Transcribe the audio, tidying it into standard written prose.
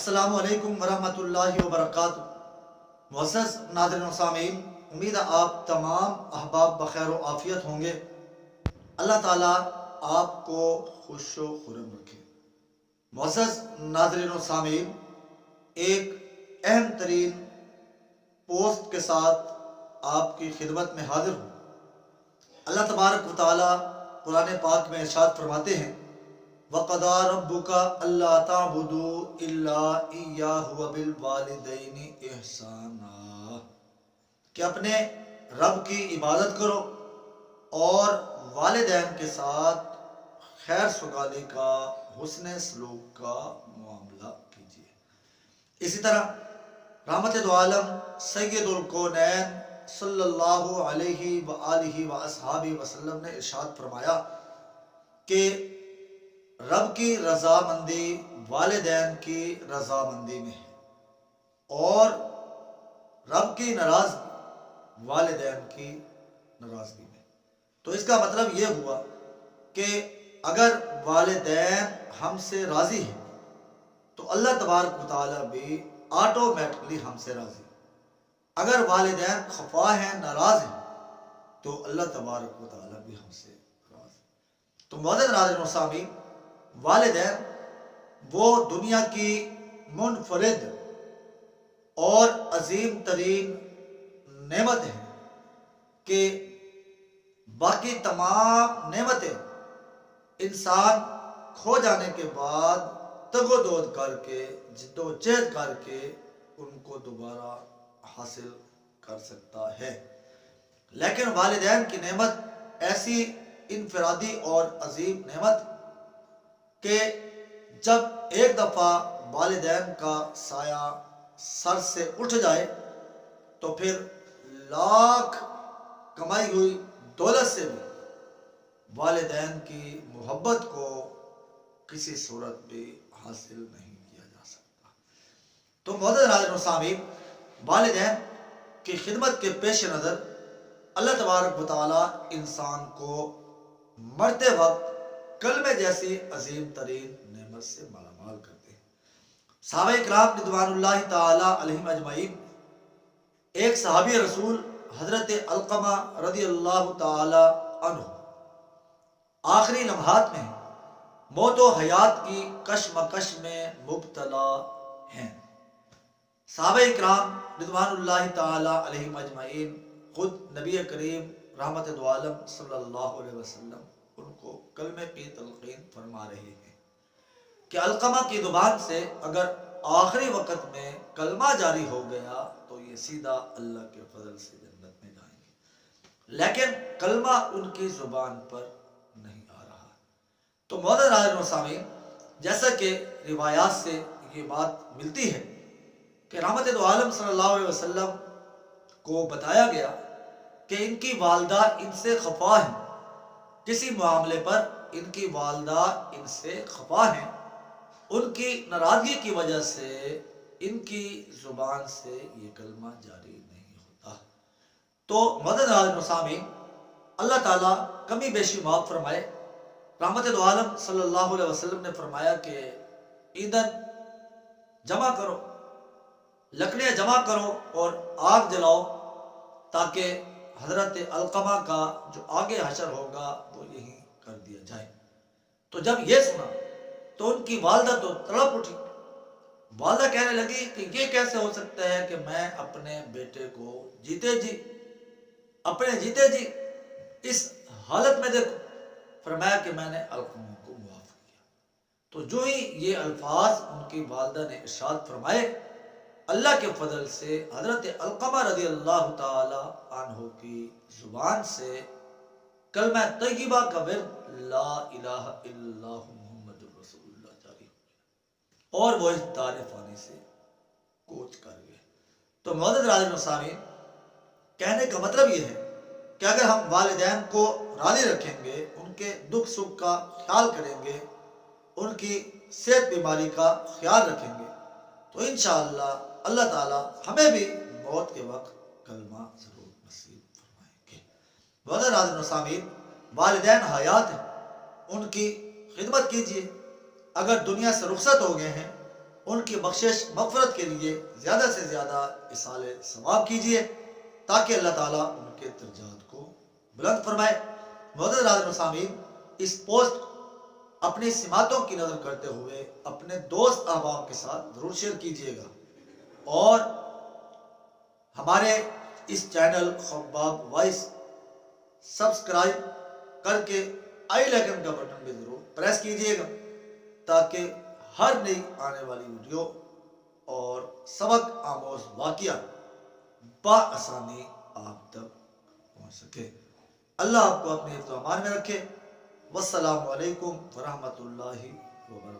السلام علیکم ورحمۃ اللہ وبرکاتہ۔ معزز ناظرین و سامعین، امید ہے آپ تمام احباب بخیر و عافیت ہوں گے۔ اللہ تعالیٰ آپ کو خوش و خرم رکھے۔ معزز ناظرین و سامعین، ایک اہم ترین پوسٹ کے ساتھ آپ کی خدمت میں حاضر ہوں۔ اللہ تبارک و تعالیٰ قرآن پاک میں ارشاد فرماتے ہیں، وَقَضَىٰ رَبُّكَ أَلَّا تَعْبُدُوا إِلَّا إِيَّاهُ وَبِالْوَالِدَيْنِ إِحْسَانًا، کہ اپنے رب کی عبادت کرو اور والدین کے ساتھ خیر سگالی کا، حسن سلوک کا معاملہ کیجیے۔ اسی طرح رحمت دو عالم سید الکونین صلی اللہ علیہ وآلہ وآصحابہ وسلم نے ارشاد فرمایا کہ رب کی رضامندی والدین کی رضامندی میں ہے، اور رب کی ناراضگی والدین کی ناراضگی میں۔ تو اس کا مطلب یہ ہوا کہ اگر والدین ہم سے راضی ہیں تو اللہ تبارک و تعالیٰ بھی آٹومیٹکلی ہم سے راضی۔ اگر والدین خفا ہیں، ناراض ہیں، تو اللہ تبارک و تعالیٰ بھی ہم سے راضی۔ تو معزز ناظرین و سامعین، والدین وہ دنیا کی منفرد اور عظیم ترین نعمت ہیں کہ باقی تمام نعمتیں انسان کھو جانے کے بعد تگ و دود کر کے، جد و جہد کر کے ان کو دوبارہ حاصل کر سکتا ہے، لیکن والدین کی نعمت ایسی انفرادی اور عظیم نعمت کہ جب ایک دفعہ والدین کا سایہ سر سے اٹھ جائے تو پھر لاکھ کمائی ہوئی دولت سے بھی والدین کی محبت کو کسی صورت بھی حاصل نہیں کیا جا سکتا۔ تو معزز ناظرین و سامعین، والدین کی خدمت کے پیش نظر اللہ تبارک و تعالیٰ انسان کو مرتے وقت کلمے جیسی عظیم ترین نعمت سے مالا مال کرتے ہیں۔ صحابہ اکرام رضوان اللہ تعالیٰ علیہم اجمعین، ایک صحابی رسول حضرت علقمہ رضی اللہ تعالیٰ عنہ آخری لمحات میں موت و حیات کی کشمکش میں مبتلا ہیں۔ صحابہ اکرام رضوان اللہ تعالیٰ علیہم اجمعین خود نبی کریم رحمت دو عالم صلی اللہ علیہ وسلم ان کو کلمے کی تلقین فرما رہے ہیں کہ علقمہ کی زبان سے اگر آخری وقت میں کلمہ جاری ہو گیا تو یہ سیدھا اللہ کے فضل سے جنت میں جائیں گے، لیکن کلمہ ان کی زبان پر نہیں آ رہا۔ تو معزز ناظرین و سامعین، جیسا کہ روایات سے یہ بات ملتی ہے کہ رحمت دو عالم صلی اللہ علیہ وسلم کو بتایا گیا کہ ان کی والدہ ان سے خفا ہیں، کسی معاملے پر ان کی والدہ ان سے خفا ہیں، ان کی ناراضگی کی وجہ سے ان کی زبان سے یہ کلمہ جاری نہیں ہوتا۔ تو معزز ناظرین و سامعین، اللہ تعالیٰ کمی بیشی معاف فرمائے۔ رحمت دو عالم صلی اللہ علیہ وسلم نے فرمایا کہ ایندھن جمع کرو، لکڑیاں جمع کرو اور آگ جلاؤ تاکہ حضرت علقمہ کا جو آگے حشر ہوگا وہ یہی کر دیا جائے۔ تو جب یہ سنا تو ان کی والدہ تو تڑپ اٹھی۔ والدہ کہنے لگی کہ یہ کیسے ہو سکتا ہے کہ میں اپنے بیٹے کو جیتے جی اس حالت میں دیکھوں۔ فرمایا کہ میں نے علقمہ کو معاف کیا۔ تو جو ہی یہ الفاظ ان کی والدہ نے ارشاد فرمائے، اللہ کے فضل سے حضرت علقمہ رضی اللہ تعالی عنہ کی زبان سے کلمہ طیبہ کا ورد لا الہ الا اللہ محمد رسول اللہ جاری ہو گیا اور وہ اس دار فانی سے کوچ کر گئے۔ تو معزز ناظرین و سامعین، کہنے کا مطلب یہ ہے کہ اگر ہم والدین کو راضی رکھیں گے، ان کے دکھ سکھ کا خیال کریں گے، ان کی صحت بیماری کا خیال رکھیں گے، تو انشاءاللہ اللہ تعالیٰ ہمیں بھی موت کے وقت کلمہ ضرور نصیب فرمائیں گے۔ معزز ناظرین و سامعین، والدین حیات ہیں، ان کی خدمت کیجیے۔ اگر دنیا سے رخصت ہو گئے ہیں، ان کی بخشش مغفرت کے لیے زیادہ سے زیادہ اصال ثواب کیجیے تاکہ اللہ تعالیٰ ان کے درجات کو بلند فرمائے۔ معزز حاضرین و سامعین، اس پوسٹ اپنی سماعتوں کی نظر کرتے ہوئے اپنے دوست احباب کے ساتھ ضرور شیئر کیجیے گا، اور ہمارے اس چینل خباب وائس سبسکرائب کر کے آئی لیکن کا بٹن بھی ضرور پریس کیجیے گا تاکہ ہر نئی آنے والی ویڈیو اور سبق آموز واقعہ بآسانی آپ تک پہنچ سکے۔ اللہ آپ کو اپنے حفظ و امان میں رکھے۔ والسلام علیکم ورحمۃ اللہ وبرکاتہ۔